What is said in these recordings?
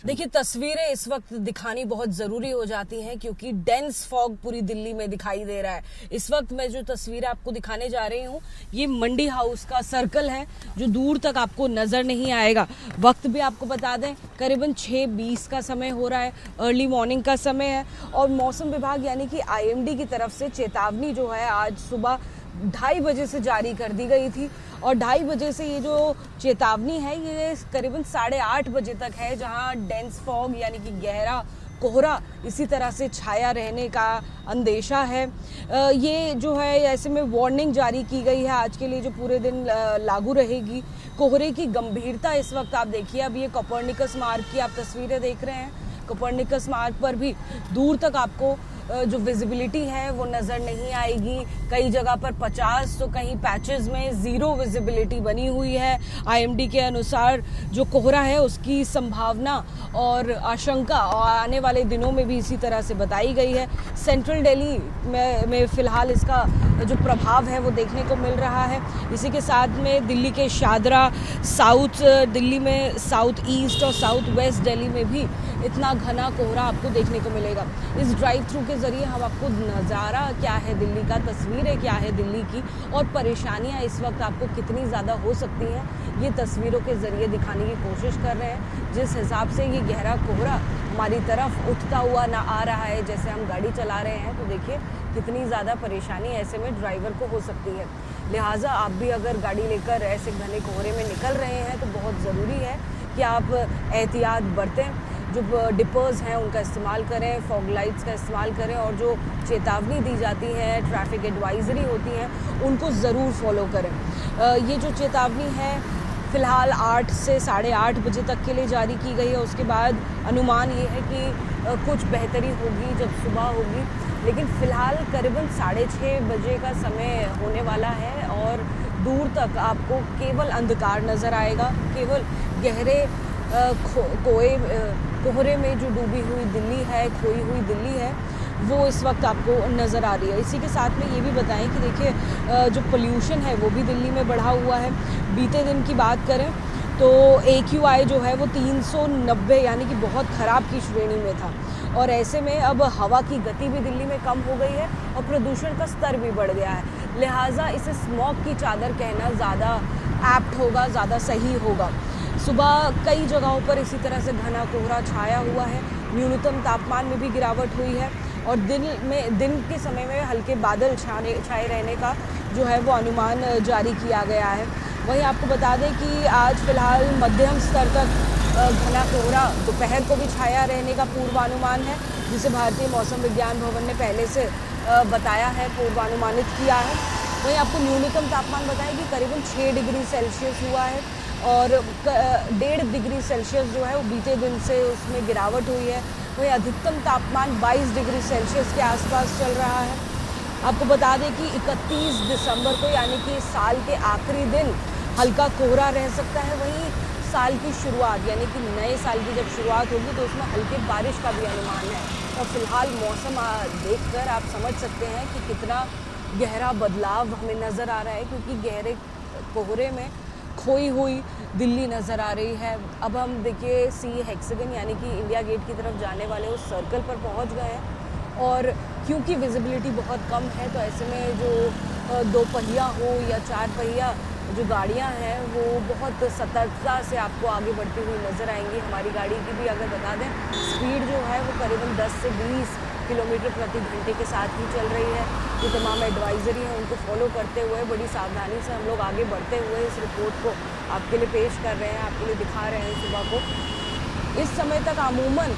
देखिए, तस्वीरें इस वक्त दिखानी बहुत जरूरी हो जाती हैं क्योंकि डेंस फॉग पूरी दिल्ली में दिखाई दे रहा है। इस वक्त मैं जो तस्वीरें आपको दिखाने जा रही हूँ ये मंडी हाउस का सर्कल है जो दूर तक आपको नजर नहीं आएगा। वक्त भी आपको बता दें करीबन 6:20 का समय हो रहा है, अर्ली मॉर्निंग का समय है और मौसम विभाग यानी कि IMD की तरफ से चेतावनी जो है आज सुबह 2:30 बजे से जारी कर दी गई थी और 2:30 बजे से ये जो चेतावनी है ये करीबन 8:30 बजे तक है, जहां डेंस फॉग यानी कि गहरा कोहरा इसी तरह से छाया रहने का अंदेशा है। ये जो है ऐसे में वार्निंग जारी की गई है आज के लिए जो पूरे दिन लागू रहेगी। कोहरे की गंभीरता इस वक्त आप देखिए, अब ये कोपर्निकस मार्ग की आप तस्वीरें देख रहे हैं। कोपर्निकस मार्ग पर भी दूर तक आपको जो विजिबिलिटी है वो नज़र नहीं आएगी। कई जगह पर 50 तो कहीं पैचेस में 0 विजिबिलिटी बनी हुई है। IMD के अनुसार जो कोहरा है उसकी संभावना और आशंका आने वाले दिनों में भी इसी तरह से बताई गई है। सेंट्रल दिल्ली में फ़िलहाल इसका जो प्रभाव है वो देखने को मिल रहा है। इसी के साथ में दिल्ली के शादरा, साउथ दिल्ली में, साउथ ईस्ट और साउथ वेस्ट दिल्ली में भी इतना घना कोहरा आपको देखने को मिलेगा। इस ड्राइव थ्रू के ज़रिए हम आपको नज़ारा क्या है दिल्ली का, तस्वीरें क्या है दिल्ली की और परेशानियां इस वक्त आपको कितनी ज़्यादा हो सकती हैं ये तस्वीरों के ज़रिए दिखाने की कोशिश कर रहे हैं। जिस हिसाब से ये गहरा कोहरा हमारी तरफ उठता हुआ ना आ रहा है जैसे हम गाड़ी चला रहे हैं, तो देखिए कितनी ज़्यादा परेशानी ऐसे में ड्राइवर को हो सकती है। लिहाजा आप भी अगर गाड़ी लेकर ऐसे घने कोहरे में निकल रहे हैं तो बहुत ज़रूरी है कि आप एहतियात बरतें। जो डिपर्स हैं उनका इस्तेमाल करें, फॉग लाइट्स का इस्तेमाल करें और जो चेतावनी दी जाती है, ट्रैफिक एडवाइजरी होती है, उनको ज़रूर फॉलो करें। ये जो चेतावनी है फ़िलहाल 8 से 8:30 बजे तक के लिए जारी की गई है। उसके बाद अनुमान ये है कि कुछ बेहतरी होगी जब सुबह होगी, लेकिन फ़िलहाल करीबन 6:30 बजे का समय होने वाला है और दूर तक आपको केवल अंधकार नज़र आएगा। केवल गहरे कोहरे में जो डूबी हुई दिल्ली है, खोई हुई दिल्ली है, वो इस वक्त आपको नज़र आ रही है। इसी के साथ में ये भी बताएं कि देखिए जो पोल्यूशन है वो भी दिल्ली में बढ़ा हुआ है। बीते दिन की बात करें तो AQI जो है वो 390 यानी कि बहुत ख़राब की श्रेणी में था और ऐसे में अब हवा की गति भी दिल्ली में कम हो गई है और प्रदूषण का स्तर भी बढ़ गया है। लिहाजा इसे स्मॉग की चादर कहना ज़्यादा एप्ट होगा, ज़्यादा सही होगा। सुबह कई जगहों पर इसी तरह से घना कोहरा छाया हुआ है। न्यूनतम तापमान में भी गिरावट हुई है और दिन के समय में हल्के बादल छाए रहने का जो है वो अनुमान जारी किया गया है। वहीं आपको बता दें कि आज फ़िलहाल मध्यम स्तर तक घना कोहरा दोपहर को भी छाया रहने का पूर्वानुमान है, जिसे भारतीय मौसम विज्ञान भवन ने पहले से बताया है, पूर्वानुमानित किया है। वहीं आपको न्यूनतम तापमान बताएं कि करीबन 6 डिग्री सेल्सियस हुआ है और 1.5 डिग्री सेल्सियस जो है वो बीते दिन से उसमें गिरावट हुई है। वहीं अधिकतम तापमान 22 डिग्री सेल्सियस के आसपास चल रहा है। आपको बता दें कि 31 दिसंबर को यानी कि साल के आखिरी दिन हल्का कोहरा रह सकता है। वहीं साल की शुरुआत यानी कि नए साल की जब शुरुआत होगी तो उसमें हल्की बारिश का भी अनुमान है और फिलहाल मौसम देखकर आप समझ सकते हैं कि कितना गहरा बदलाव हमें नज़र आ रहा है, क्योंकि गहरे कोहरे में खोई हुई दिल्ली नज़र आ रही है। अब हम देखिए सी हेक्सागन यानी कि इंडिया गेट की तरफ जाने वाले उस सर्कल पर पहुंच गए हैं और क्योंकि विजिबिलिटी बहुत कम है तो ऐसे में जो 2 पहिया हो या 4 पहिया जो गाड़ियां हैं वो बहुत सतर्कता से आपको आगे बढ़ती हुई नज़र आएंगी। हमारी गाड़ी की भी अगर बता दें स्पीड जो है वो करीबन 10 से 20 किलोमीटर प्रति घंटे के साथ ही चल रही है। जो तमाम एडवाइजरी हैं उनको फॉलो करते हुए बड़ी सावधानी से हम लोग आगे बढ़ते हुए इस रिपोर्ट को आपके लिए पेश कर रहे हैं, आपके लिए दिखा रहे हैं सुबह को। इस समय तक अमूमन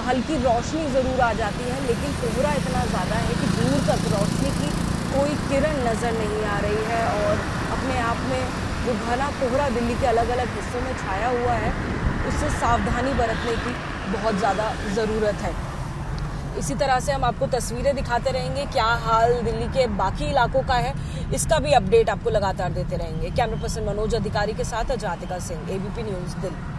हल्की रोशनी ज़रूर आ जाती है, लेकिन कोहरा इतना ज़्यादा है कि दूर तक रोशनी की कोई किरण नज़र नहीं आ रही है और अपने आप में जो घना कोहरा दिल्ली के अलग अलग हिस्सों में छाया हुआ है उससे सावधानी बरतने की बहुत ज़्यादा ज़रूरत है। इसी तरह से हम आपको तस्वीरें दिखाते रहेंगे, क्या हाल दिल्ली के बाकी इलाकों का है इसका भी अपडेट आपको लगातार देते रहेंगे। कैमरा पर्सन मनोज अधिकारी के साथ अजातिका सिंह, ABP न्यूज़ दिल्ली।